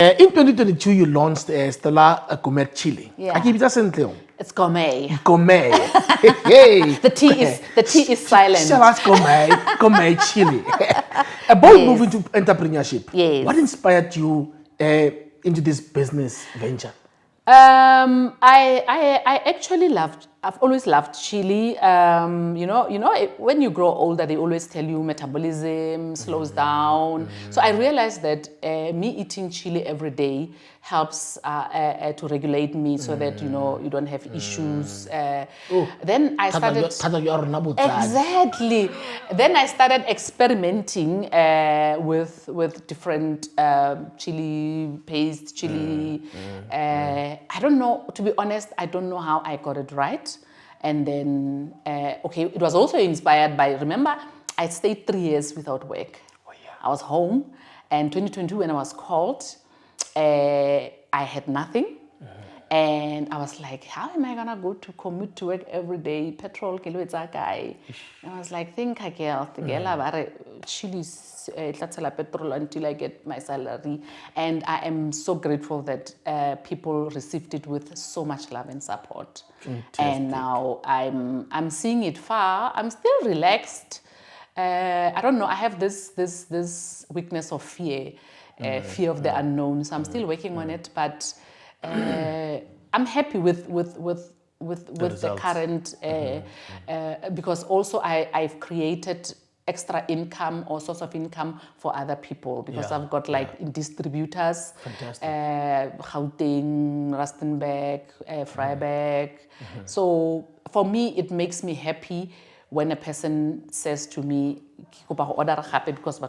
In 2022, you launched Stella Gourmet Chilli. Yeah. It's Gourmet. Gourmet. Hey. The T is silent. Shall Gourmet Chilli. A bold move into entrepreneurship. Yes. What inspired you into this business venture? I actually I've always loved chili. When you grow older, they always tell you metabolism slows down. So I realized that me eating chili every day helps to regulate me so that, you don't have issues. Then I started... Exactly. Then I started experimenting with different chili paste, chili. I don't know, to be honest, I don't know how I got it right. And then, it was also inspired by, remember, I stayed 3 years without work. Oh, yeah. I was home, and 2022 when I was called, I had nothing. And I was like, how am I gonna go to commute to work every day? Petrol, kilo it's a guy. And I was like, think again, chili's petrol until I get my salary. And I am so grateful that people received it with so much love and support. Fantastic. And now I'm seeing it far. I'm still relaxed. I don't know. I have this weakness of fear, fear of the unknown. So I'm still working on it, but. I'm happy with the current because also I've created extra income or source of income for other people because I've got distributors, Gauteng, Rustenburg, Vryburg. So for me, it makes me happy when a person says to me, because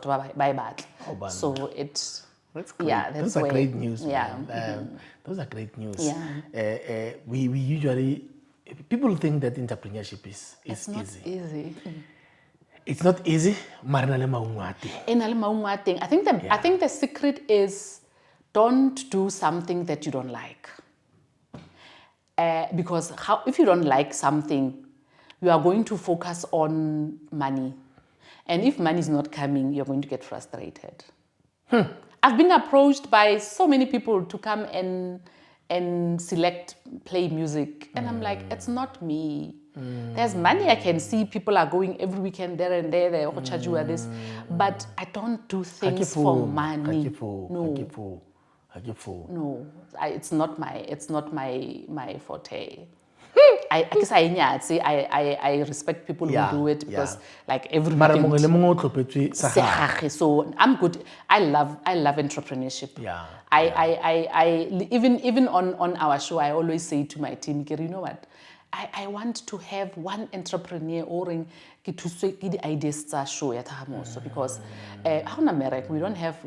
so it's. That's great. Yeah, those are great news. Yeah. Those are great news. Yeah. We usually, people think that entrepreneurship is it's not easy. It's not easy. I think the secret is don't do something that you don't like. Because if you don't like something, you are going to focus on money. And if money is not coming, you're going to get frustrated. I've been approached by so many people to come and play music. And I'm like, it's not me. There's money I can see. People are going every weekend there and there. They will charge you with this. But I don't do things for money. No. No. It's not my forte. I guess I respect people who do it because like every weekend. So I'm good. I love entrepreneurship. Yeah. I even on our show I always say to my team, you know what? I want to have one entrepreneur or the ideas show at also because in America we don't have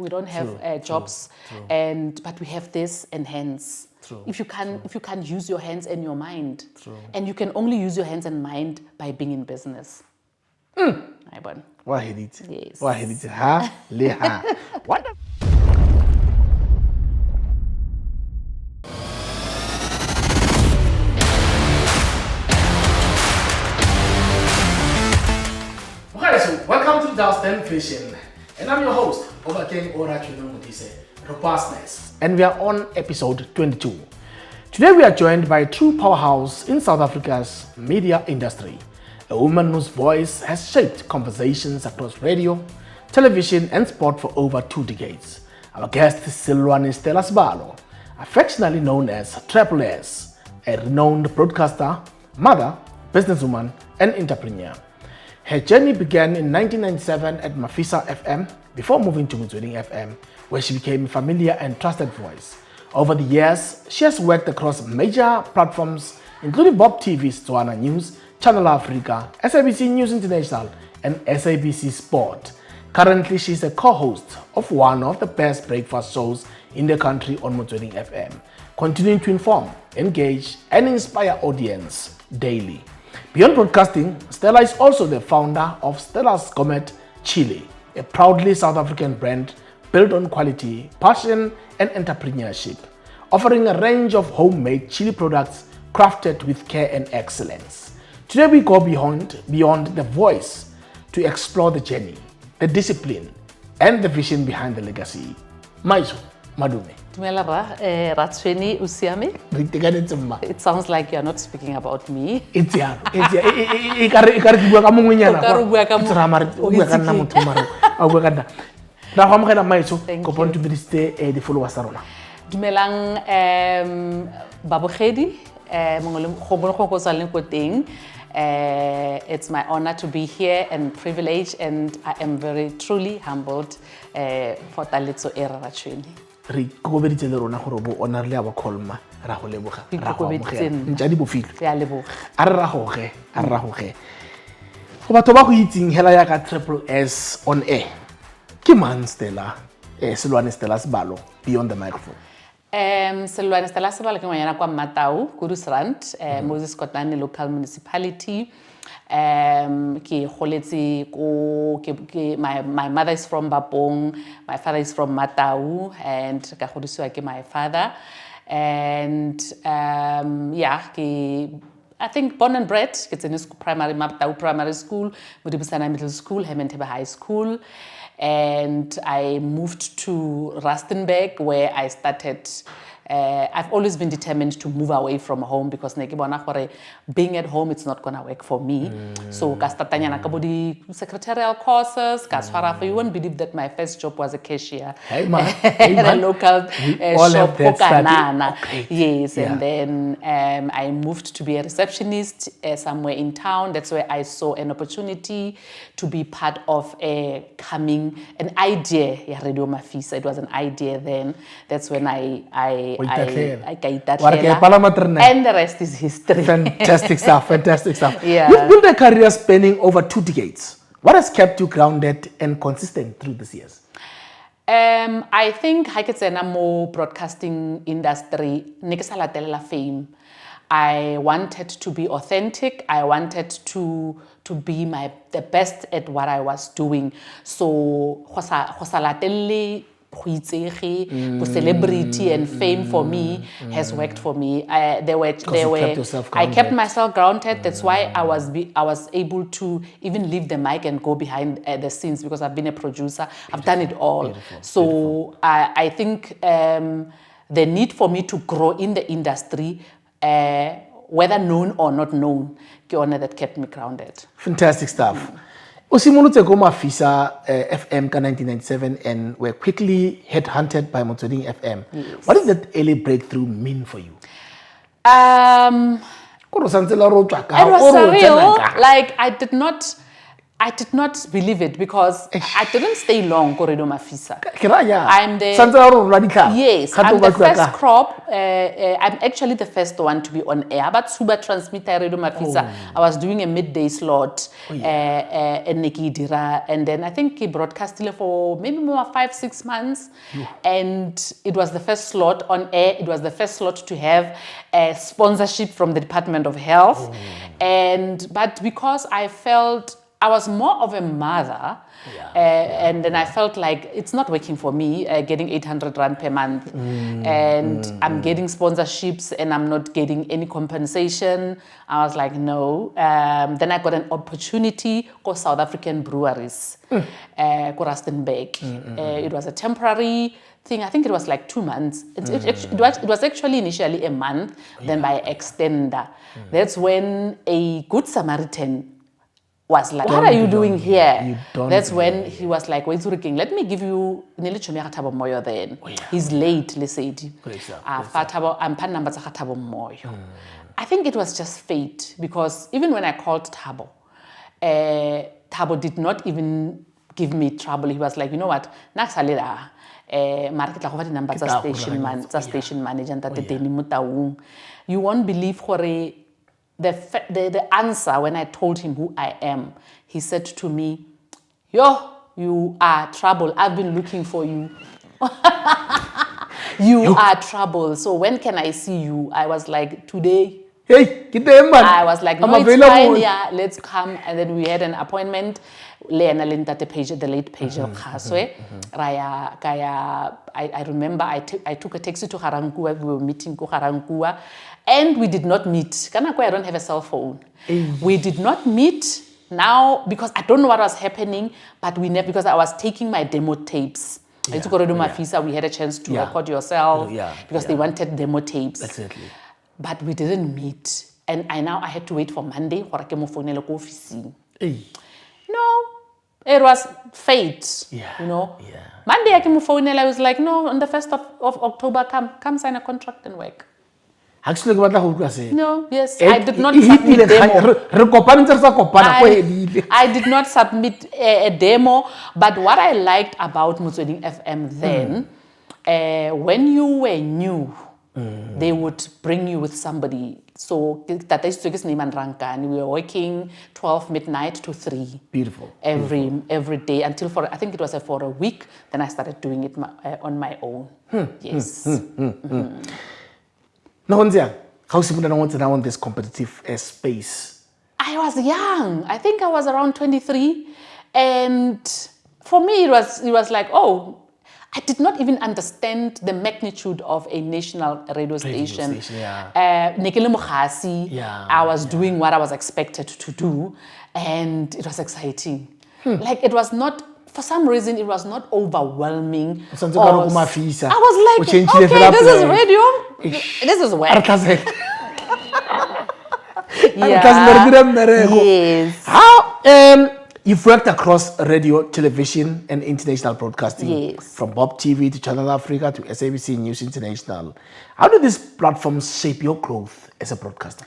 jobs but we have this and hands. If you can use your hands and your mind, and you can only use your hands and mind by being in business. Yes. What? Okay, so welcome to Dust&Vision, and I'm your host, Obakeng Orachunomudise. Robustness. And we are on episode 22. Today we are joined by a true powerhouse in South Africa's media industry, a woman whose voice has shaped conversations across radio, television and sport for over 2 decades. Our guest is Selloane Stella Sebalo, affectionately known as Triple S, a renowned broadcaster, mother, businesswoman and entrepreneur. Her journey began in 1997 at Mafisa FM before moving to Motsweding FM, where she became a familiar and trusted voice. Over the years, she has worked across major platforms including BOP TV's Tswana News, Channel Africa, SABC News International, and SABC Sport. Currently, she is a co-host of one of the best breakfast shows in the country on Motsweding FM, continuing to inform, engage, and inspire audience daily. Beyond broadcasting, Stella is also the founder of Stella's Gourmet Chilli, a proudly South African brand built on quality, passion, and entrepreneurship, offering a range of homemade chili products crafted with care and excellence. Today we go beyond the voice to explore the journey, the discipline, and the vision behind the legacy. Maizo Madume. Dumela ra, Ratsweni usiame. It sounds like you're not speaking about me. It's ya. Ikare bua ka mongwenyana kwa. Tsara mare o bua ka nna motho mare. A bua ka nna. Ra go amogela maiso go bona tubediste di followers rona. Dumelang babogedi mongwe le go bona go sa leng ko teng. It's my honor to be here and privileged, and I am very truly humbled for taletso e Ratsweni. Re go beditse le rona gore bo honor le aba kolma ra go leboga ra go amogela ntja di bofilo ya leboga a re ra goge go batho ba go itseng hela ya ka SSS on air ke man Stella Selloane Stella Sebalo beyond the microphone. Selloane Stella Sebalo ke ngwana kwa Matau Kudusrand Moses Kotane local municipality. Ke goletse ko my mother is from Bapong, my father is from Matau, and ka godisiwa ke my father, and I think born and bred ke tsene primary Matau primary school, Modibusana middle school, Hemantebe high school, and I moved to Rustenburg where I started. I've always been determined to move away from home because being at home, it's not going to work for me. So, secretarial courses, you won't believe that my first job was a cashier at a local shop. Okay. Yes, yeah. And then I moved to be a receptionist somewhere in town. That's where I saw an opportunity to be part of an idea. Radio Mafisa, it was an idea then. That's when I and the rest is history. Fantastic stuff. Yeah. You've built a career spanning over 2 decades. What has kept you grounded and consistent through these years? I think I could say more broadcasting industry. Fame. I wanted to be authentic. I wanted to be the best at what I was doing. So, celebrity and fame for me has worked for me. I kept myself grounded. That's why I was able to even leave the mic and go behind the scenes because I've been a producer. I've done it all. Beautiful. So I think the need for me to grow in the industry, whether known or not known, that kept me grounded. Fantastic stuff. Usimulutse go Mafisa FM ka 1997 and were quickly headhunted by Motsweding FM. Yes. What did that early breakthrough mean for you? It was surreal. Like I did not believe it because I didn't stay long Corridor Mafisa. I'm the first crop. I'm actually the first one to be on air. But Suba transmitter Radio Mafisa. I was doing a midday slot in Nekidira, and then I think he broadcasted for maybe more 5-6 months. And it was the first slot on air. It was the first slot to have a sponsorship from the Department of Health. But because I felt I was more of a mother, and then I felt like it's not working for me, getting 800 Rand per month, and I'm getting sponsorships and I'm not getting any compensation. I was like, no. Then I got an opportunity for South African breweries, Rustenburg. It was a temporary thing. I think it was like 2 months. It was actually initially a month, then by extender. That's when a good Samaritan was like, what are you doing here? That's when he was like, wait, let me give you then. He's late, let's say. I think it was just fate because even when I called Thabo, Thabo did not even give me trouble. He was like, you know what? Station manager. You won't believe the answer when I told him who I am. He said to me, you are trouble. I've been looking for you. You are trouble. So when can I see you? I was like, today. Hey, get the man. I was like, no, it's fine. Yeah, let's come. And then we had an appointment. The late page of Khaswe. I remember I took a taxi to Harankua. We were meeting to Harankua. And we did not meet. I don't have a cell phone. We did not meet now because I don't know what was happening, but we never, because I was taking my demo tapes I used to go to Mafisa. We had a chance to record yourself because they wanted demo tapes. Exactly. But we didn't meet. And I had to wait for Monday for a phone office. No, it was fate. You know. Monday I came phone and I was like, no, on the 1st of October, come sign a contract and work. Actually, no, yes, I did not submit demo. I did not submit a demo, but what I liked about Motsweding FM then, when you were new, they would bring you with somebody. So that is and we were working 12 midnight to 3. Beautiful. Every day until I think it was for a week. Then I started doing it on my own. Yes. How on this competitive space? I was young. I think I was around 23, and for me it was like, oh, I did not even understand the magnitude of a national radio station. I was doing what I was expected to do, and it was exciting. Like, it was not, for some reason, it was not overwhelming. I was like, okay, this is radio. This is work. Yes. How you've worked across radio, television, and international broadcasting. Yes. From BOP TV to Channel Africa to SABC News International. How do these platforms shape your growth as a broadcaster?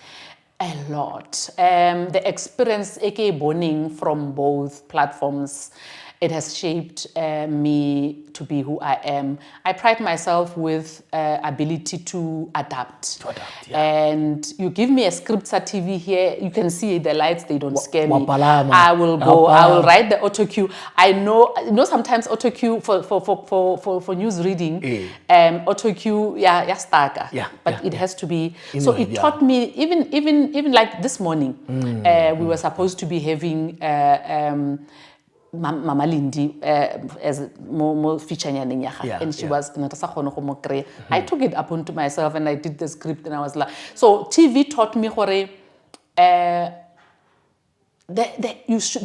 A lot. The experience aka boning from both platforms, it has shaped me to be who I am. I pride myself with ability to adapt. And you give me a script at TV here, you can see the lights, they don't scare me. I will go, I will write the auto cue. I know sometimes auto cue for news reading, auto cue, but it has to be. So it taught me, even like this morning, we were supposed to be having Mama Lindy as more feature and she was not a I took it upon to myself and I did the script and I was like, so TV taught me there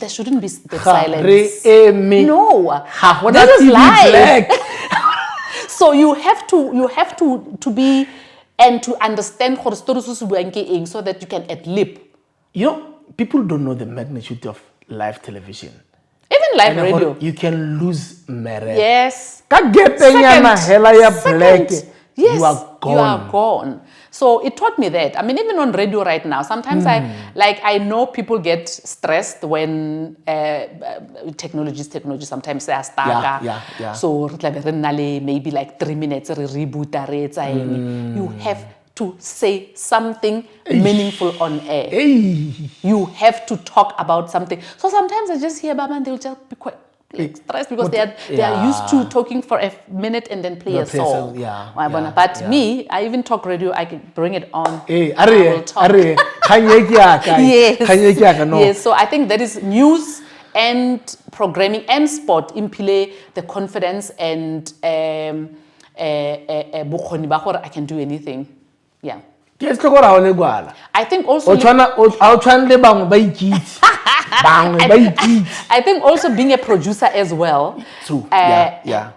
shouldn't be the silence. No, this is live. So you have to be and to understand so that you can ad-lib. You know, people don't know the magnitude of live television. Even live radio. You can lose merit. Yes. Second, yes, you are gone. You are gone. So it taught me that. I mean, even on radio right now, sometimes I know people get stressed when technology, sometimes they are stuck. So maybe like 3 minutes, reboot. You have to say something meaningful on air. You have to talk about something. So sometimes I just hear Baba and they'll just be quite stressed because they are used to talking for a minute and then play a song. But me, I even talk radio, I can bring it on. I will talk. Yes, so I think that is news and programming and sport impile the confidence and I can do anything. Yeah. I think also I think also being a producer as well. True.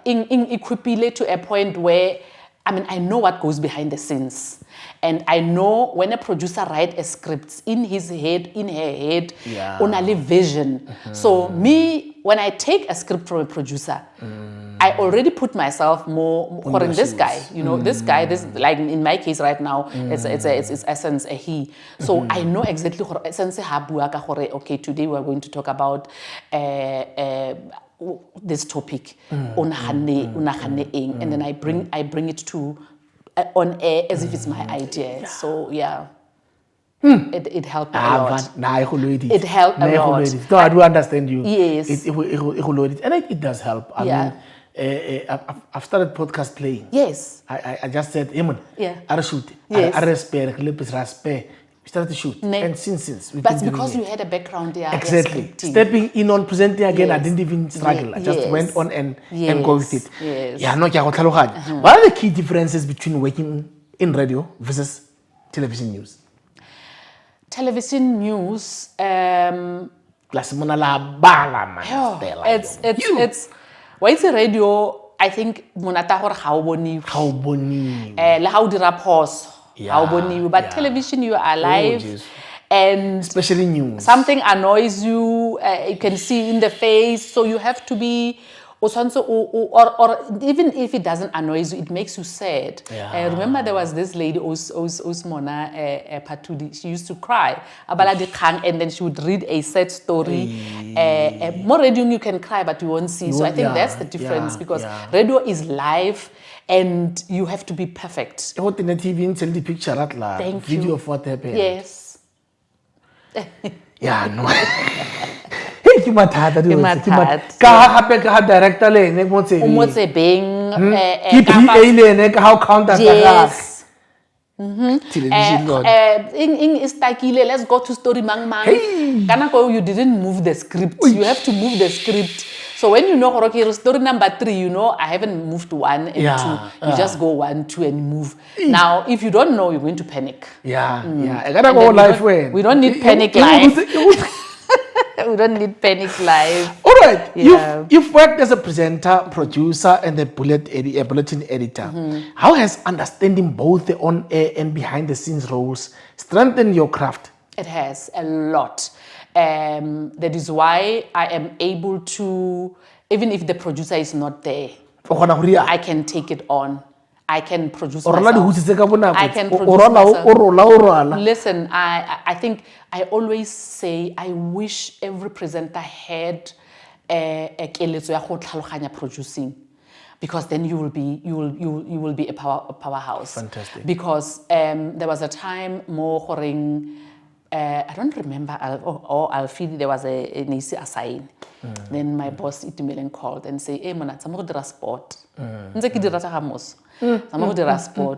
In equipile to a point where I mean I know what goes behind the scenes. And I know when a producer writes a script in his head, in her head, on a vision. So me, when I take a script from a producer, I already put myself more in this guy. You know, this guy, this like in my case right now, it's essence a he. So I know exactly what essence okay, today we are going to talk about this topic, and then I bring it to on air as if it's my idea. So yeah. It helped a lot. It helped a lot. No, I do understand you. Yes. And it does help. I mean, I've started podcast playing. Yes. I just said, I shoot. Yes. We started to shoot. And since but because you had a background there. Exactly. Stepping in on presenting again, I didn't even struggle. I just went on and go with it. Yes. What are the key differences between working in radio versus television news? Television news, it's why it's radio. I I think monata hore ga o boniwe. Ga o boniwe. Le ha o dira phoso, ga o boniwe. But television, you are alive. And especially news. Something annoys you, you can see in the face, so you have to be, or even if it doesn't annoy you, it makes you sad. Remember there was this lady, Osmona Patudi, she used to cry, and then she would read a sad story. More radio you can cry, but you won't see. So I think that's the difference, because radio is live, and you have to be perfect. What in the TV tell the picture at la video of what happened. Yes. Yeah, no. Hey, ke mathata di Ka hape ka director le ene mo tse beng ke PA le ene ka how counter yes. Television Lord. Is takile, let's go to story mang. Kana ko you didn't move the script. You have to move the script. So when you know okay, story number 3, you know I haven't moved 1 and 2. You just go 1, 2 and move. Now, if you don't know, you're going to panic. I gotta go live when. We don't need panic live. We don't need panic live. All right. You've worked as a presenter, producer, and a bulletin editor. How has understanding both the on-air and behind-the-scenes roles strengthened your craft? It has a lot. That is why I am able to, even if the producer is not there, I can take it on. I can produce myself. I can produce myself. Listen, I think I always say I wish every presenter had a keletso ya go tlhaloganya producing, because then you will be a powerhouse. Fantastic. Because there was a time more goreng I don't remember, I'll feel there was an easy assign. Then my boss emailed called and say, hey, Mona, I'm going to do a sport.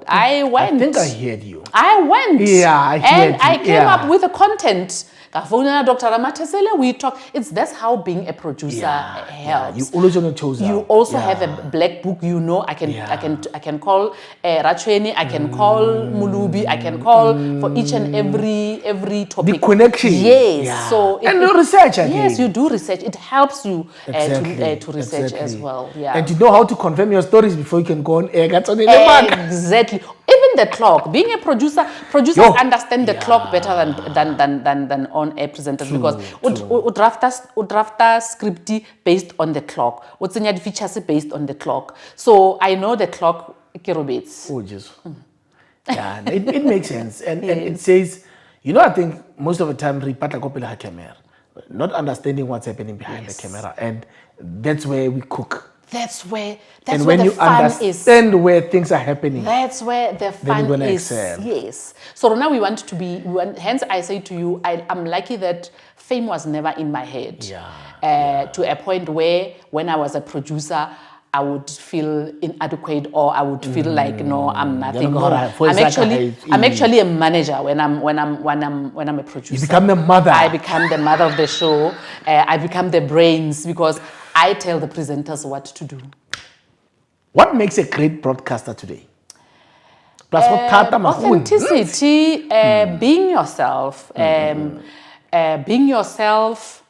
I went. I think I heard you. I went. Yeah, I heard and I came up with the content. Dr. Ramatesele, we talk. That's how being a producer helps. You always want to choose. You also have a black book. You know, I can call Rachweni, I can call Mulubi, I can call for each and every topic. The connection. Yes. So and the research again. Yes, you do research. It helps you to research as well. Yeah. And you know how to confirm your stories before you can go on air. Exactly. Even the clock. Being a producers understand the clock better than on-air presenters, because udrafta script based on the clock. Utsenya di features based on the clock. So I know the clock kilobates. Oh, just. Yeah, it makes sense. And it says, I think most of the time, not understanding what's happening behind the camera. And that's where we cook. That's where when the you fun understand where things are happening, that's where the fun is. Excel. Yes. So now we want to be. Hence, I say to you, I'm lucky that fame was never in my head. To a point where, when I was a producer, I would feel inadequate, or I would feel like no, I'm nothing. No, I'm actually a manager when I'm a producer. You become the mother. I become the mother of the show. I become the brains, because I tell the presenters what to do. What makes a great broadcaster today? Authenticity, being yourself, being yourself.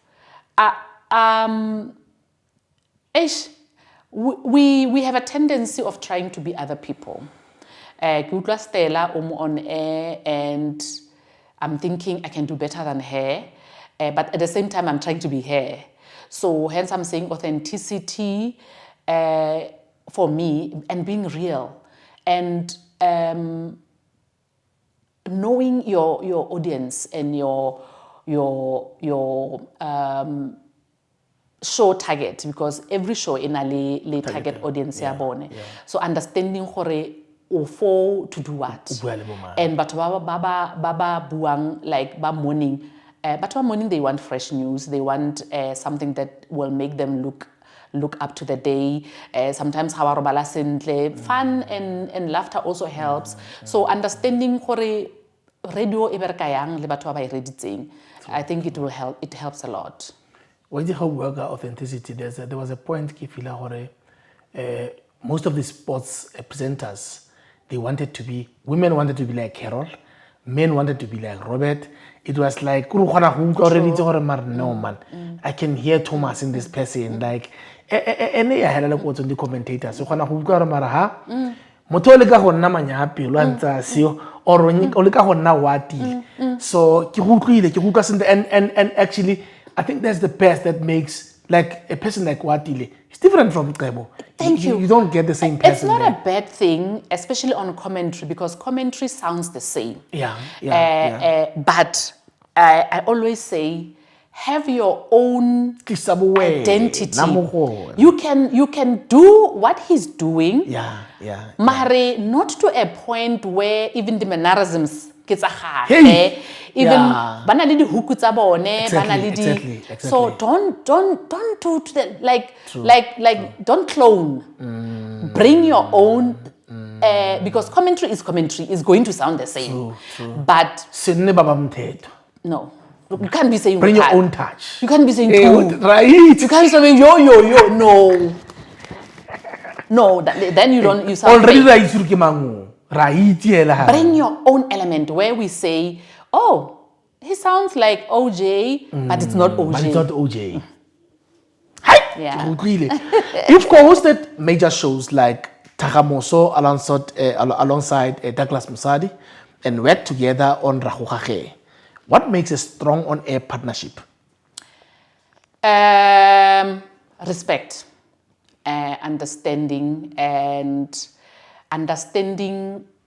We have a tendency of trying to be other people. Stella on air, and I'm thinking I can do better than her, but at the same time I'm trying to be her. So hence I'm saying authenticity for me, and being real, and knowing your audience and your show target, because every show in a target audience. So understanding for to do what, and but baba buang like ba morning. But one morning they want fresh news. They want something that will make them look up to the day. Sometimes fun and laughter also helps. So understanding radio I think it will help. It helps a lot. When you work authenticity, there was a point most of the sports presenters, women wanted to be like Carol, men wanted to be like Robert. It was like, no man, I can hear Thomas in this person. Like, ene ya hela le go tsong di commentators gona go utlwa re mara ha motho o le ka go nna manyapi lo antsa seo or o le ka go nna wati so ke go utlwa sentle and actually I think that's the best that makes like a person like Watile. It's different from Qebo. Thank you. You don't get the same person. It's not there. a bad thing, especially on commentary, because commentary sounds the same. But I always say, have your own identity. You can do what he's doing. Mare, not to a point where even the mannerisms gets a hard. Even banali di huku tsa bone, banali di. So don't do to the, like don't clone. Bring your own. Because commentary is going to sound the same. True. But no. You can't be saying bring your own touch. You can't be saying right. You can't say yo. No, then you don't. You sound already right. Bring your own element where we say, oh, he sounds like OJ, but it's not OJ. But it's not OJ. Yeah. You've co-hosted major shows like Tagamoso alongside Douglas Musadi and worked together on Rahukake. What makes a strong on-air partnership? Respect, understanding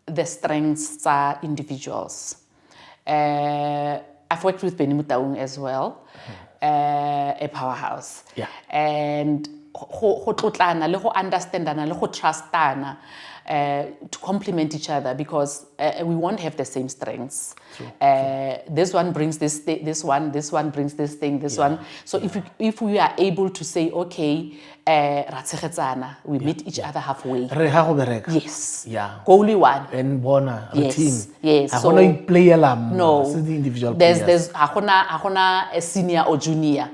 the strengths of individuals. I've worked with Benny Mutaung as well, a powerhouse. Yeah. And ho tlotlana le ho understandana le ho trustana to complement each other because we won't have the same strengths. This one brings this one brings this thing, this one. So if we are able to say, okay, we meet each other halfway. Yes. Yeah. Goalie one. And bona team. Yes. So play no. The individual there's a senior or junior.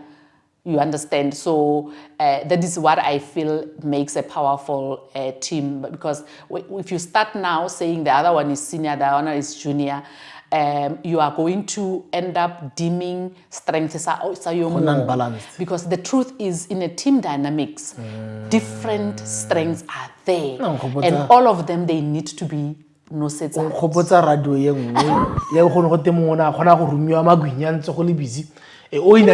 You understand? So that is what I feel makes a powerful team. Because if you start now saying the other one is senior, the other one is junior, you are going to end up dimming strengths. Unbalanced. Because the truth is, in a team dynamics, different strengths are there. And all of them, they need to be no sets. Imagine. Egos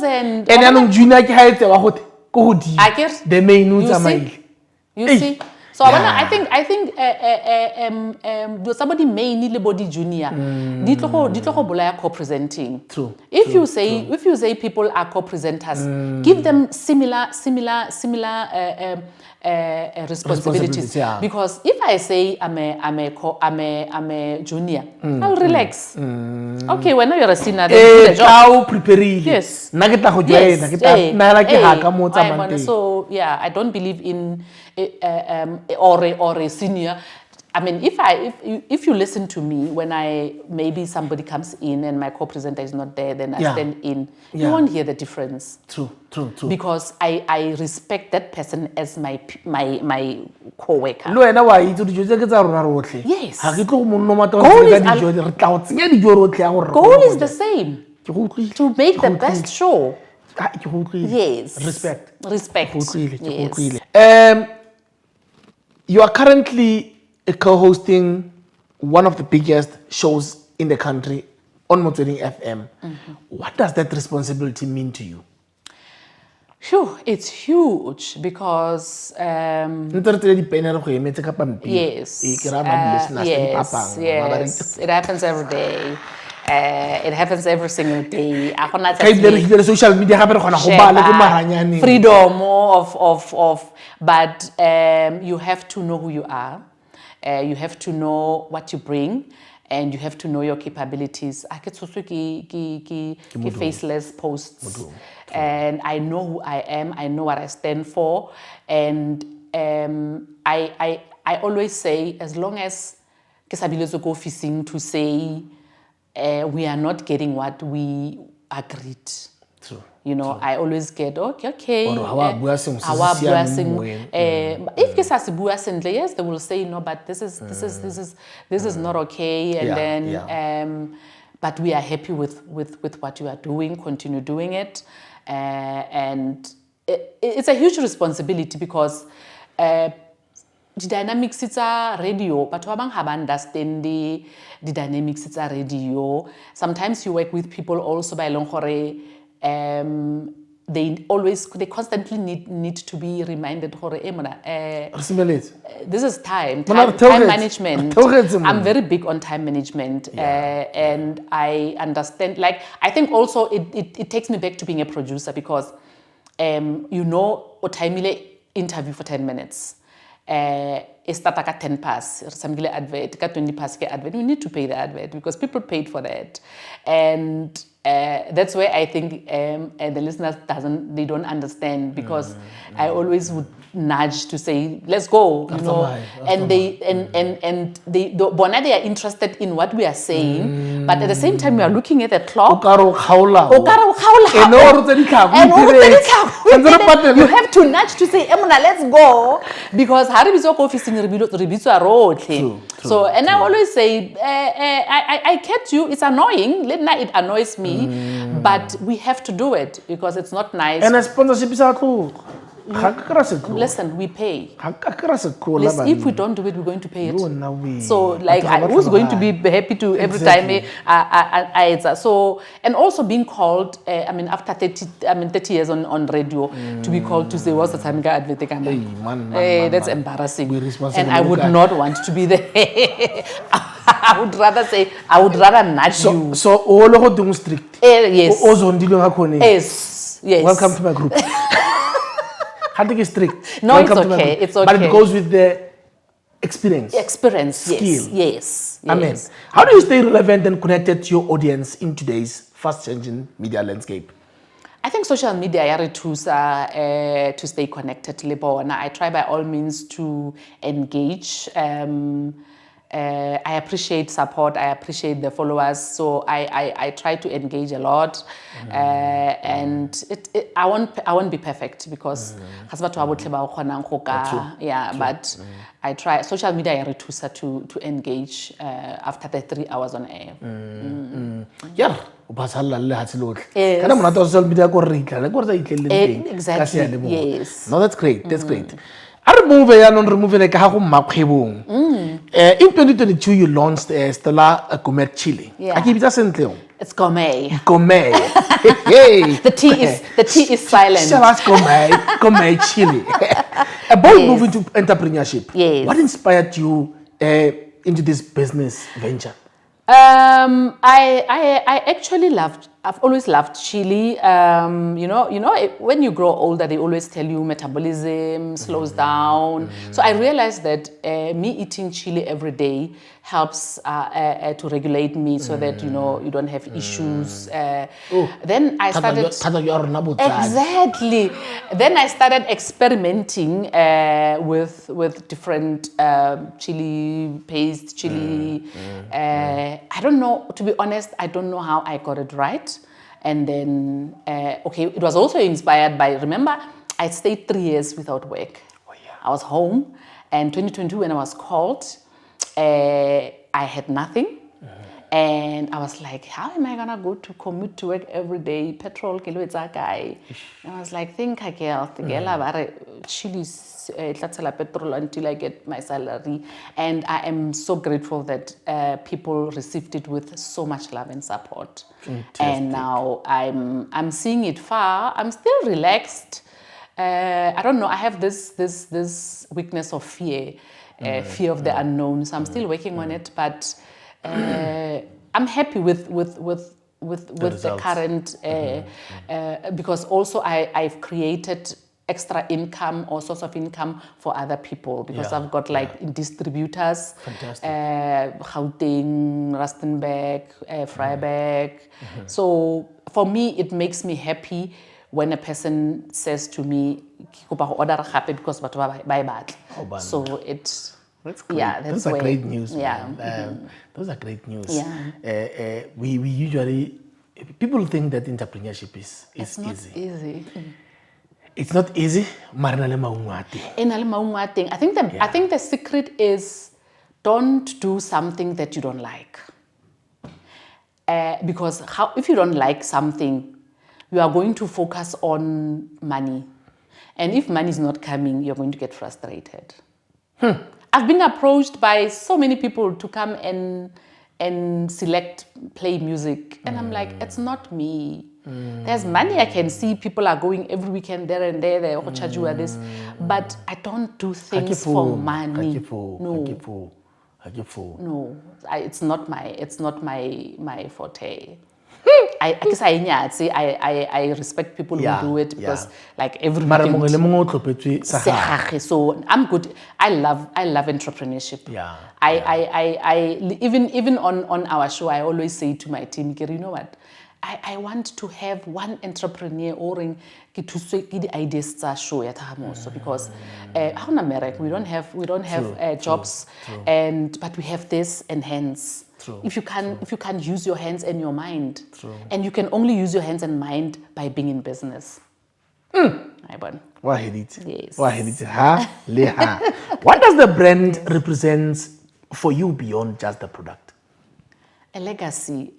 and you see? So I think somebody may need body junior. Co-presenting. True. If you say people are co-presenters, give them similar responsibilities. Because if I say I'm a junior, I'll relax. Okay, when you're a senior, then do the job. Yes. So yeah, I don't believe in or a senior. I mean, if you listen to me when maybe somebody comes in and my co-presenter is not there, then I stand in. You won't hear the difference. True. Because I respect that person as my co-worker. Yes. Goal is the same. To make the best show. Yes. Respect. Yes. You are currently co-hosting one of the biggest shows in the country on Motsweding FM. What does that responsibility mean to you? Sure, it's huge because yes, it happens every day. It happens every single day. Social media freedom but you have to know who you are. You have to know what you bring, and you have to know your capabilities. I get faceless posts, and I know who I am. I know what I stand for, and I always say, as long as go fishing to say we are not getting what we agreed. True. You know, I always get okay. Or how are blessing? If ke sa se bua sentle, yes, they will say no, but this is not okay, and then but we are happy with what you are doing. Continue doing it, and it's a huge responsibility because the dynamics it's a radio, but we don't understand the dynamics it's a radio. Sometimes you work with people also by long they constantly need to be reminded this is time management. I'm very big on time management, and I understand, like, I think also it takes me back to being a producer because you know, otimile interview for 10 minutes. Start at 10 pass, some advert, 20 pass advert. You need to pay the advert because people paid for that, and that's where I think the listeners don't understand because I always would nudge to say let's go, you know, and they are interested in what we are saying, but at the same time we are looking at the clock. You have to nudge to say Emuna, let's go, because so, and I always say I catch you, it's annoying, it annoys me, but we have to do it because it's not nice. And a sponsorship is listen, we pay. If we don't do it, we're going to pay it. So, like, who's going to be happy to every time so, and also being called, after 30 years on radio, to be called to say what's the time that's embarrassing, and I would not want to be there. I would rather nudge you. So all of them strict. Yes. Yes. Welcome to my group. I think it's strict. No, it's okay. It's okay. But it goes with the experience. Skill. Yes. Amen. How do you stay relevant and connected to your audience in today's fast-changing media landscape? I think social media to stay connected. I try by all means to engage. I appreciate support. I appreciate the followers. So I try to engage a lot, and I won't be perfect because but I try social media to engage after the 3 hours on air. Exactly. Yes. No, that's great. That's great. In 2022, you launched Stella Gourmet Chilli. It's Gourmet. Gourmet. The T is silent. Gourmet Chilli. About moving to entrepreneurship. Yes. What inspired you into this business venture? I actually I've always loved chili. When you grow older, they always tell you metabolism slows down. So I realized that me eating chili every day helps to regulate me so that, you don't have issues. Then I started... Exactly. Then I started experimenting with different chili paste, chili. I don't know, to be honest, I don't know how I got it right. And then, it was also inspired by, remember, I stayed 3 years without work. I was home, and 2022 when I was called, I had nothing. And I was like, how am I gonna go to commute to work every day? Petrol, kilo it's a guy. And I was like, think again, chili's petrol until I get my salary. And I am so grateful that people received it with so much love and support. Fantastic. And now I'm seeing it far. I'm still relaxed. I don't know. I have this weakness of fear, fear of the unknown. So I'm still working on it, but. I'm happy with the current because also I've created extra income or source of income for other people because I've got distributors, Gauteng, Rustenburg, Vryburg. So for me, it makes me happy when a person says to me, because so it's. That's great. Yeah, those are great news. Yeah. Those are great news. Yeah. We usually people think that entrepreneurship is It's not easy. It's not easy. Marinale maungwati. I think the secret is don't do something that you don't like. Because if you don't like something, you are going to focus on money. And if money is not coming, you're going to get frustrated. I've been approached by so many people to come and play music. And I'm like, it's not me. There's money I can see. People are going every weekend there and there. They will charge you this. But I don't do things for money. No. No, it's not my forte. I guess I respect people who do it because like every weekend. So I'm good. I love entrepreneurship. Yeah. I even on our show I always say to my team, you know what? I want to have one entrepreneur or the ideas show at Hamoso because in America we don't have jobs but we have this and hands. If you can use your hands and your mind, and you can only use your hands and mind by being in business. Yes. What does the brand represent for you beyond just the product? A legacy.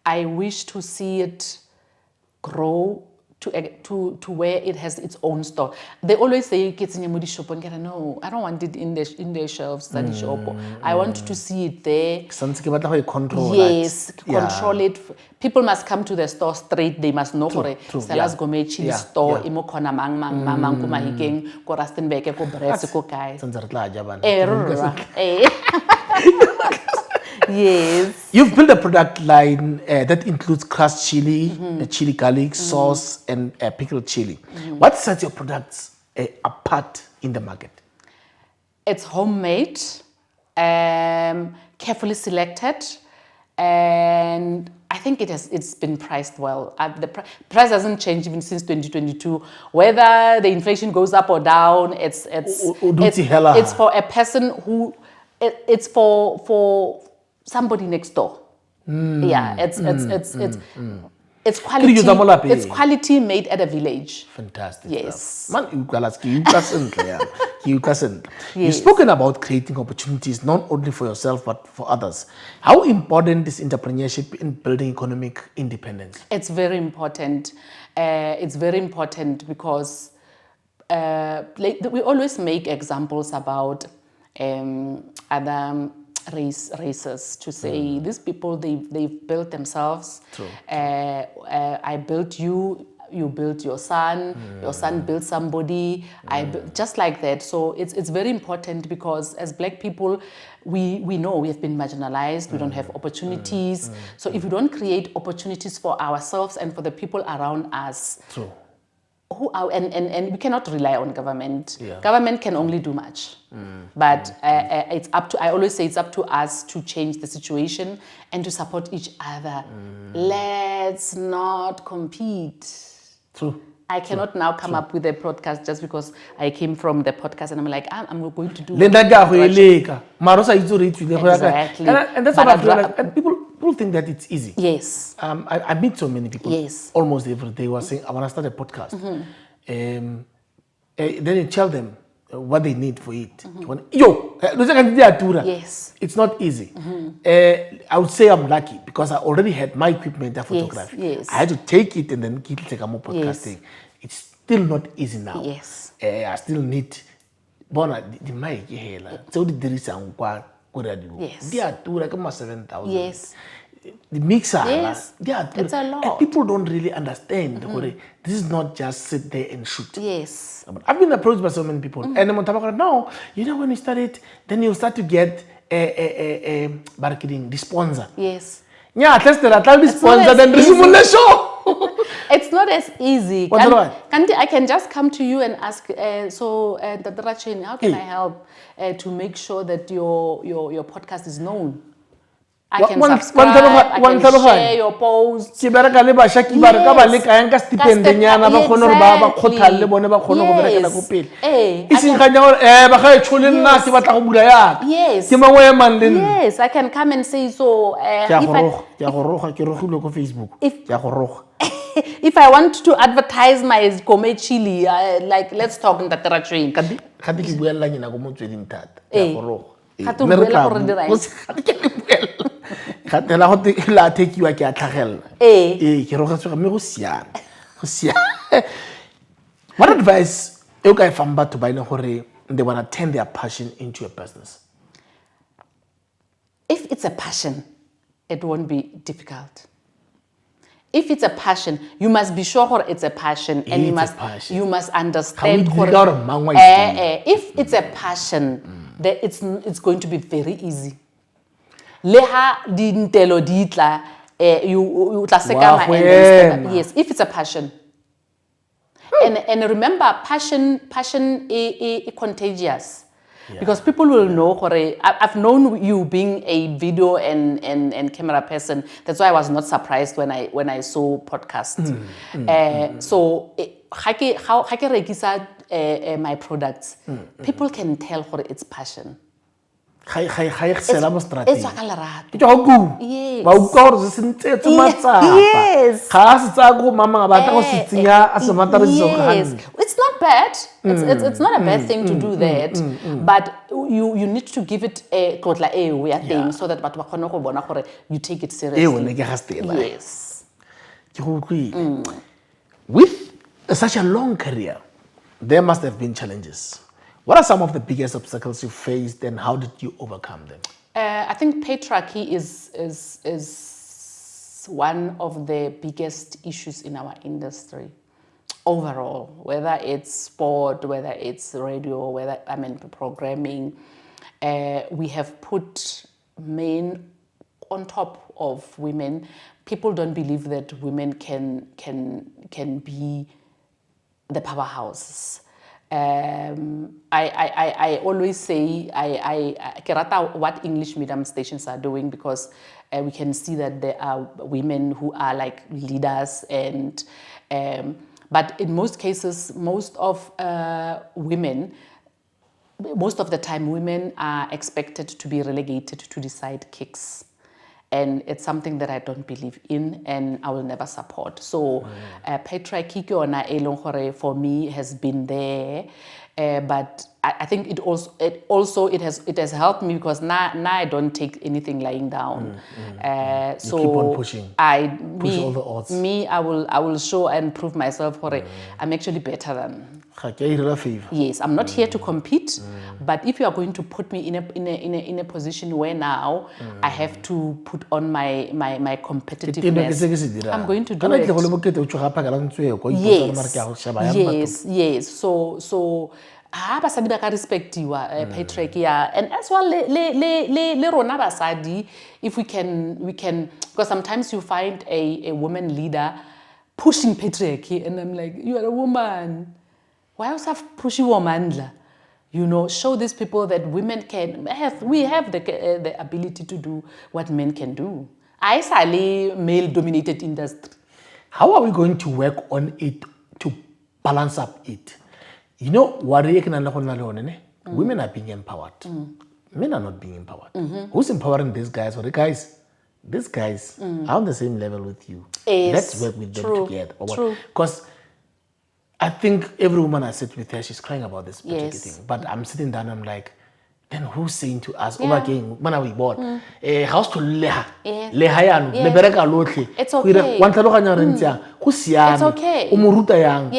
I wish to see it grow to where it has its own store. They always say it's in your shop and no, I don't want it in the shelves, study shop. I want to see it there. Yes, control it. People must come to the store straight. They must know for Stella's Gourmet Chilli store. Imo kona mang kumahikeng ko Rustenburg ko Brits ko kai. Yes. You've built a product line that includes crushed chili, chili garlic, sauce, and pickled chili. What sets your products apart in the market? It's homemade, carefully selected, and I think it's been priced well. The price hasn't changed even since 2022. Whether the inflation goes up or down, it's for a person who it's for somebody next door. Yeah, it's quality. It's quality made at a village. Fantastic. Yes. You've spoken about creating opportunities not only for yourself but for others. How important is entrepreneurship in building economic independence? It's very important. It's very important because we always make examples about other races to say these people they've built themselves. True. I built you built your son built somebody, just like that. So it's very important because as Black people we know we have been marginalized, we don't have opportunities. So if we don't create opportunities for ourselves and for the people around us, True. And we cannot rely on government. Yeah. Government can only do much, but it's up to. I always say it's up to us to change the situation and to support each other. Let's not compete. True. I cannot now come up with a podcast just because I came from the podcast and I'm like, I'm going to do. Exactly. And that's what I feel like. And people think that it's easy. Yes. I meet so many people. Yes. Almost every day who are saying, I want to start a podcast. Then you tell them what they need for it. Yes. It's not easy. I would say I'm lucky because I already had my equipment for photography. Yes. I had to take it and then keep it more podcasting. Yes. It's still not easy now. Yes. I still need the mic here. So the Yes. They are like 7,000. Yes. The mixer, Yes. It's a lot. And people don't really understand. This is not just sit there and shoot. Yes. I've been approached by so many people, and I'm talking now. You know, when you start it, then you start to get marketing, the sponsor. Yes. Yeah, test the sponsor, then resume the show. It's not as easy. I can just come to you and ask. Dr. Rachin, how can I help to make sure that your podcast is known? I can subscribe, I can share your posts. Ke bereka le basha ki ba re ka ba le ka yang ka stipend nyana ba khone re ba khothalle bone ba khone go bereka la go pele iseng ganya gore ba ga e tshole nna ke batla go bula ya ke mangwe ya man le yes, I can come and say so if I go roga ke rogile ko Facebook ya go roga if I want to advertise my Gourmet Chilli, like let's talk in the train. Ka di ke buella nyina go Motsweding thata ya go roga ka to buela gore dira Katela go la thekiwa ke a tlhagella ke rogetsa me go siana What advice you guys fang batho ba ine gore they want to turn their passion into a business? If it's a passion, it won't be difficult. If it's a passion, you must be sure it's a passion, and you must understand. If it's a passion, then it's going to be very easy. Leha di ntelo di tla you tla seka ma yes, if it's a passion. And remember, passion is contagious. Because people will know. I've known you being a video and camera person. That's why I was not surprised when I saw podcasts. So how I can rekisa my products, people can tell it's passion. It's not bad. It's not a bad thing to do that, but you need to give it a thing so that you take it seriously. Yes. With such a long career, there must have been challenges. What are some of the biggest obstacles you faced, and how did you overcome them? I think patriarchy is one of the biggest issues in our industry overall, whether it's sport, whether it's radio, programming. We have put men on top of women. People don't believe that women can be the powerhouses. I always say I rata what English medium stations are doing, because we can see that there are women who are like leaders, and but in most cases, most of the time, women are expected to be relegated to the sidekicks. And it's something that I don't believe in, and I will never support. So, patriarchy for me has been there, but I think it has helped me, because now I don't take anything lying down. So keep on pushing. Push all the odds. I will show and prove myself. I'm actually better than. Yes, I'm not here to compete, but if you are going to put me in a position where now I have to put on my competitiveness, I'm going to do it. Yes. So basadi ba ka respectiwa patriarchy, and as well le rona basadi, if we can, because sometimes you find a woman leader pushing patriarchy, and I'm like, you are a woman. Why else have pushy woman? Show these people that women we have the ability to do what men can do. I say male-dominated industry. How are we going to work on it to balance up it? What women are being empowered. Men are not being empowered. Who's empowering these guys? Or these guys are on the same level with you. Yes. Let's work with them together. Because I think every woman I sit with her, she's crying about this particular thing. But I'm sitting down, I'm like, then who's saying to us, over again, when are we born? House to leha. Leha lebereka lotle. It's okay. It's okay. Umuruta yang,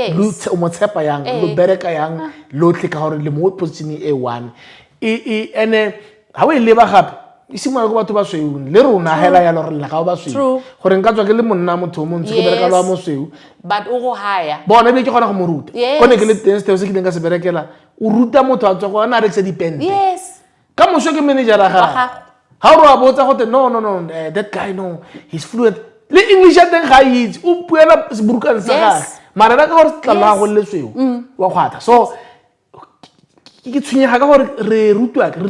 umotsepa yang, lubereka yang, lotle ka hore le mo position A1. And how we live happy. Isimo go batho ba sweu le rona hela ya lore la ga ba sweu gore nka tswa ke le monna motho mo ntse ke bereka lo mo sweu but o go haya bona be ke gona go mo ruta kone ke le teng se ke lenga se berekela o ruta motho a tswa go ana rekse dipente ka mosho ke manager ga ha o a botsa go no that guy no he's fluent le English ya teng ga itse o puela seburukane sa ga mara ka gore tla la go le sweu wa khwata so ke tshwenyega ka gore re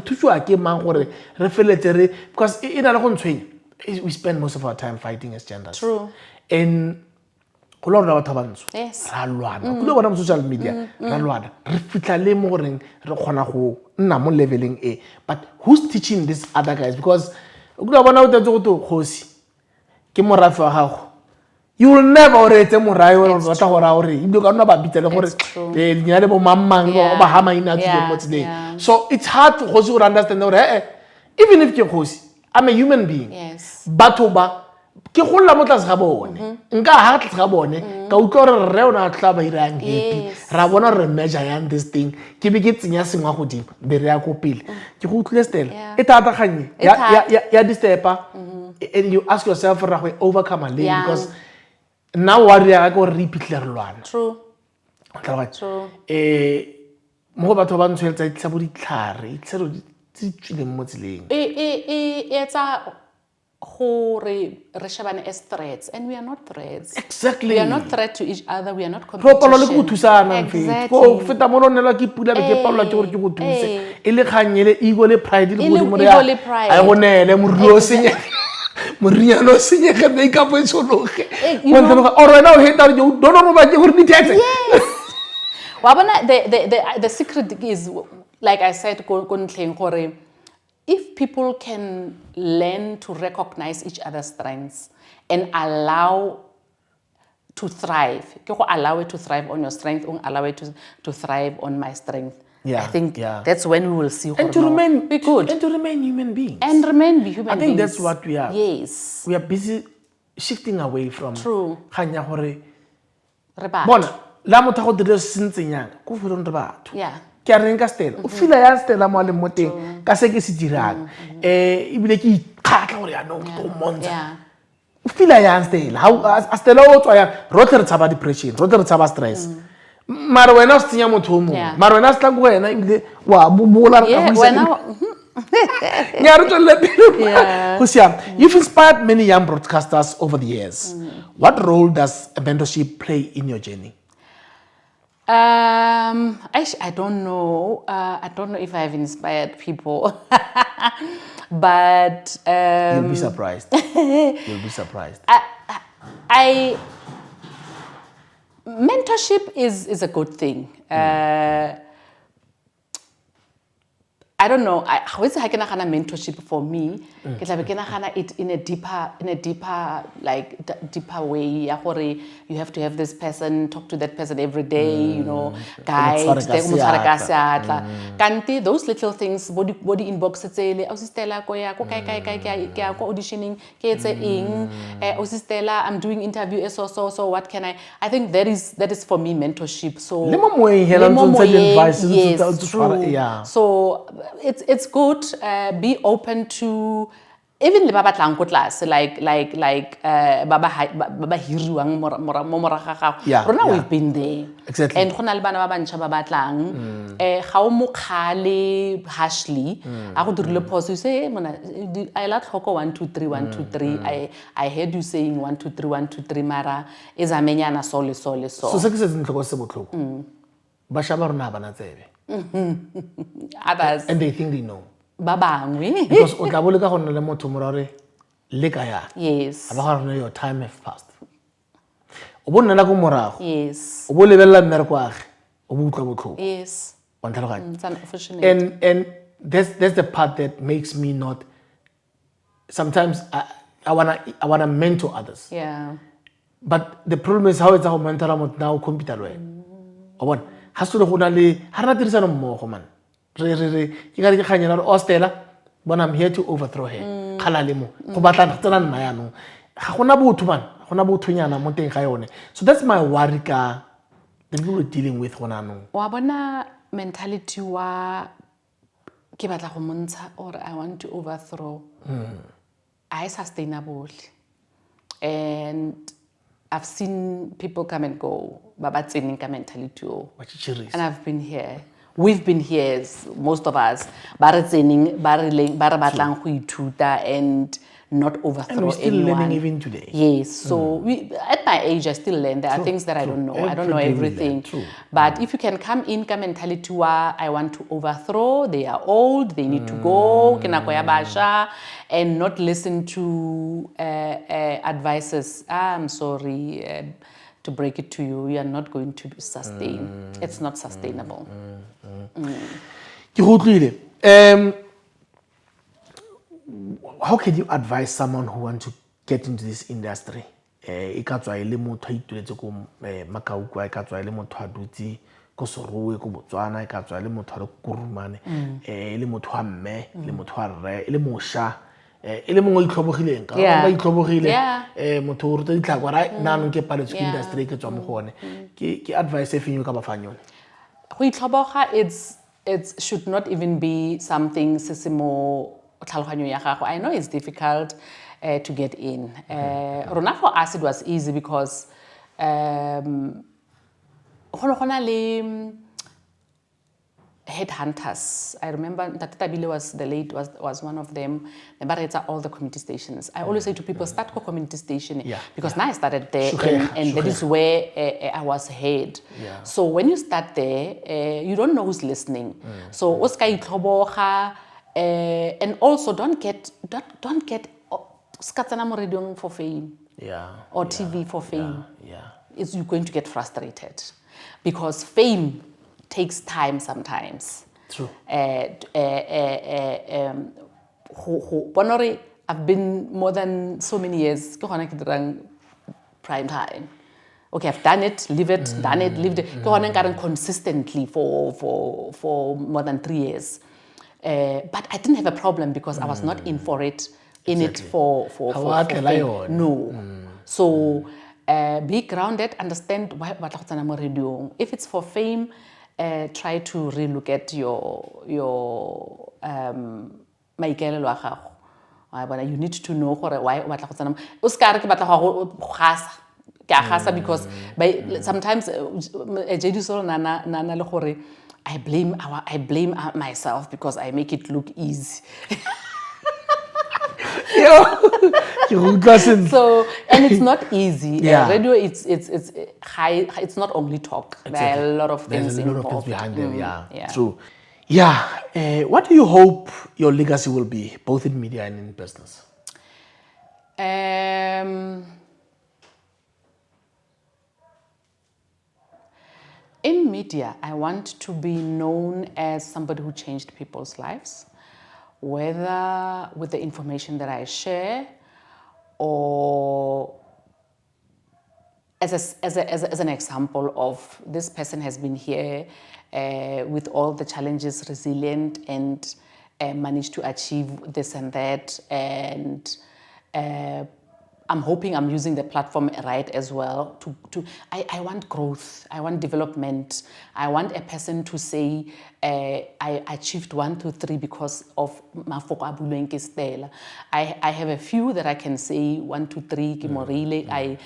thuswa ke mang gore re feletse re because e na le go ntshwenya we spend most of our time fighting as genders. True. And go lwa batho ba bantsho Yes. ra lwana go le bona mo social media ra lwana re fitla le mo goreng re kgona go nna mo leveling e but who's teaching these other guys because go le bona o tetse go to khosi ke morafe wa gago you will never rete morai wa batla go ra gore ibile ka nna ba bitse le gore le nya le bo mammang ba ha maina tse mo tsene so it's hard for khosi to understand gore even if ke khosi I'm a human being. Yes. Batho ba ke go lla mo tlase ga bone nka ha tlase ga bone ka utlwa re re ona tla ba irang happy ra bona re measure yang this thing ke be ke tsenya sengwa godimo be re ya go pele ke go utlwe Stella e tata ganye ya distepa and you ask yourself ra go overcome a lane because now what we are going to repeat le lwana. True. Mo batho ba ntshwetsa itla bo ditlhare itlero tse tswileng mo tseleng etsa gore re shebane as threats and we are not threats. Exactly. We are not threat to each other, we are not competition. Pro le go thusana mfe go feta mo ronela ke pula be ke paola ke gore ke go thuse e le kganyele ego le pride le go mo re a go nele moruo senye moriano senye ga make up e sologe mo ntlo o rena o heta go dono ba ke gore di tetse. Wabona the secret is like I said go ntleng gore if people can learn to recognize each other's strengths and allow to thrive, allow it to thrive on your strength, allow it to thrive on my strength. I think that's when we will see. And to remain be good. And to remain human beings. And remain human beings. I think that's what we are. Yes. We are busy shifting away from. True. Ganya gore. Reba. Bona, la motho go dira sentsenyana, go fela re batho. Yeah. Ke a reng ka Stella o fila ya Stella mo le moteng ka se ke se dirang ibile ke ikgatla gore ya no go monza o fila ya Stella ha Stella o tswa ya rotle re tshaba depression rotle re tshaba stress mara wena o tsenya motho o mongwe mara wena se tla go wena ibile wa bobola ka go isa ya re tswela pele go sia. You've inspired many young broadcasters over the years. What role does mentorship play in your journey? Actually, I don't know. I don't know if I've inspired people, but you'll be surprised. You'll be surprised. Mentorship is a good thing. I don't know. How is it mentorship for me? It in a deeper way. You have to have this person, talk to that person every day. You know, guide. Kanti those little things. Body inbox say, Stella, auditioning. Stella, I'm doing interview. So what can I? I think that is for me mentorship. So yes, true. So it's good. Be open to even le ba batlang go tlase like baba hiriwang mo moraga gago rona we've been there. Exactly. And gona le bana ba bantšha ba batlang ga o mo khale harshly a go dirile pause you say mona I la tlhoko 1 2 3 1 2 3 I heard you saying 1 2 3 1 2 3 mara ezamenyana so so se ke se ntloko se botlhoko ba shaba rona bana tsebe others and they think they know ba bangwe because o tla boleka go nna le motho morare le ka ya yes aba ga your time have passed o bo nna la go morago yes o bo lebella mmereko age o bo utlwa botlhoko yes wa ntla it's unfortunate and that's the part that makes me not sometimes I wanna mentor others but the problem is how it's how mentor am now computer le o bona ha se le gona le ha rena tirisano mmogo man re ke ga ke khanyela re Stella bona I'm here to overthrow her khala le mo go batla tsena nna ya no ga gona botho man gona bothonyana mo teng ga yone so that's my worry ka the people we're dealing with gona no wa bona mentality wa ke batla go montsha or I want to overthrow I sustainable and I've seen people come and go baba tsening ka mentality and I've been here. We've been here, most of us, ba re tsening ba re batlang go ithuta and not overthrow And we're still anyone. learning even today. Yes, so at my age, I still learn. There are things that I don't know. I don't know everything. But if you can come mentality wa, I want to overthrow, they are old, they need to go, and not listen to advices. I'm sorry to break it to you, you are not going to be sustained. It's not sustainable. How can you advise someone who wants to get into this industry? E ka tswa ile motho a ituletse ko Makaukwa, e ka tswa ile motho a dutse ko Sorowe ko Botswana, e ka tswa ile motho a Kurumane, ile motho a mme, ile motho a rre, ile mosha, ile mongwe itlhobogileng ka ba itlhobogile motho o ruta ditlhakwa ra nna ke paletse ke industry ke tswa mo gone ke advice e fenyo ka ba fanyone go itlhoboga it should not even be something sesimo tlhaloganyo ya gago. I know it's difficult to get in. Rona for us it was easy because headhunters. I remember that Tabile was one of them. The Barreta, all the community stations. I always say to people, start with community station because now I started there and that is where I was head. So when you start there, you don't know who's listening. So Oscar Itloboha, and also don't get Skatana for fame. Or TV for fame. You're going to get frustrated because fame takes time sometimes. True. I've been more than so many years prime time. Okay, I've done it, leave it, done it, lived it. Consistently for more than 3 years. But I didn't have a problem because I was not in for it, it for fame. No. So be grounded, understand what I'm doing. If it's for fame, try to relook at your maikelelo a gago. You need to know why what because sometimes I blame myself because I make it look easy. So, and it's not easy. Radio, it's high. It's not only talk. There are a lot of things involved. There's a lot of things behind them. True. What do you hope your legacy will be, both in media and in business? In media, I want to be known as somebody who changed people's lives, whether with the information that I share or as an example of this person has been here with all the challenges, resilient, and managed to achieve this and that. And I'm hoping I'm using the platform right as well. I want growth. I want development. I want a person to say, I achieved 1, 2, 3 because of Mafoko Abulenke Stella. I have a few that I can say 1, 2, 3. I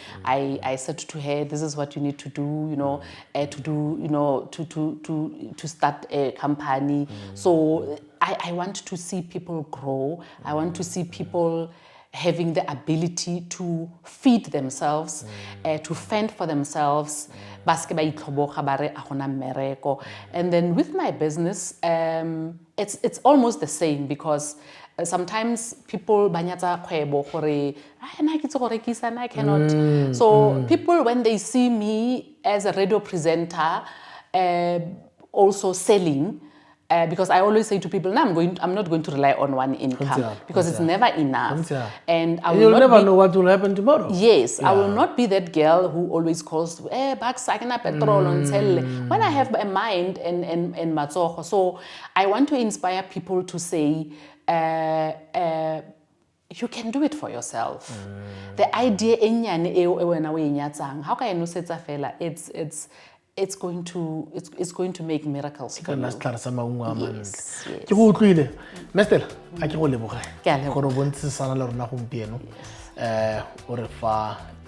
said to her, this is what you need to do. To start a company. So I want to see people grow. I want to see people having the ability to feed themselves, to fend for themselves. And then with my business, it's almost the same because sometimes people I cannot. So people, when they see me as a radio presenter, also selling, because I always say to people, I'm not going to rely on one income because it's never enough. And you'll never know what will happen tomorrow. Yes, I will not be that girl who always calls, petrol on tell when I have a mind and matsoho. So I want to inspire people to say, you can do it for yourself. The idea how can you say it's going to make miracles for you. Yes. Yes.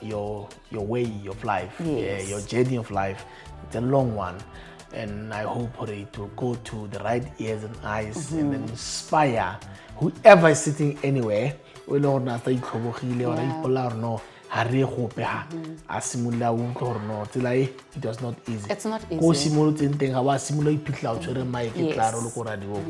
Your way of life, your journey of life. It's a long one, and I hope it will go to the right ears and eyes and then inspire whoever is sitting anywhere o le hore na sa itlhobogile ora ipola hore no ha re gope ha a simolla o utlwa hore no tsela e it was not easy. It's not easy. Go simolotseng teng ga wa simolla iphitlha o tshwere mic claro le go radio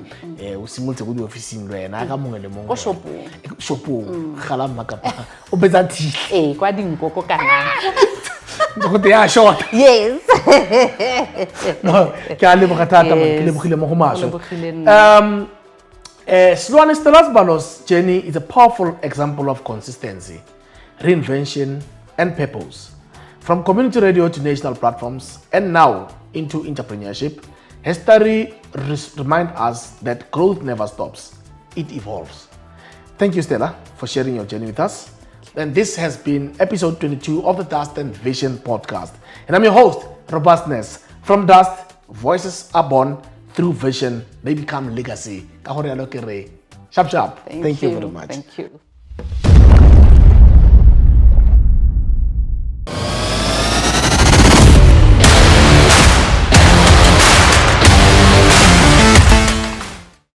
o simolotse go di officing le wena ka mongwe le mongwe Go shopong. Shopong gala makapa o betsa thi Kwa dinkoko kana. go te ya short. Yes. No ke a leboga thata man ke lebogile mo go maswe. Selloane Stella Sebalo's journey is a powerful example of consistency, reinvention, and purpose. From community radio to national platforms, and now into entrepreneurship, her story reminds us that growth never stops, it evolves. Thank you, Stella, for sharing your journey with us. And this has been episode 22 of the Dust and Vision podcast. And I'm your host, Robustness. From Dust, voices are born. Through vision, they become legacy. Sharp. Thank you very much. Thank you.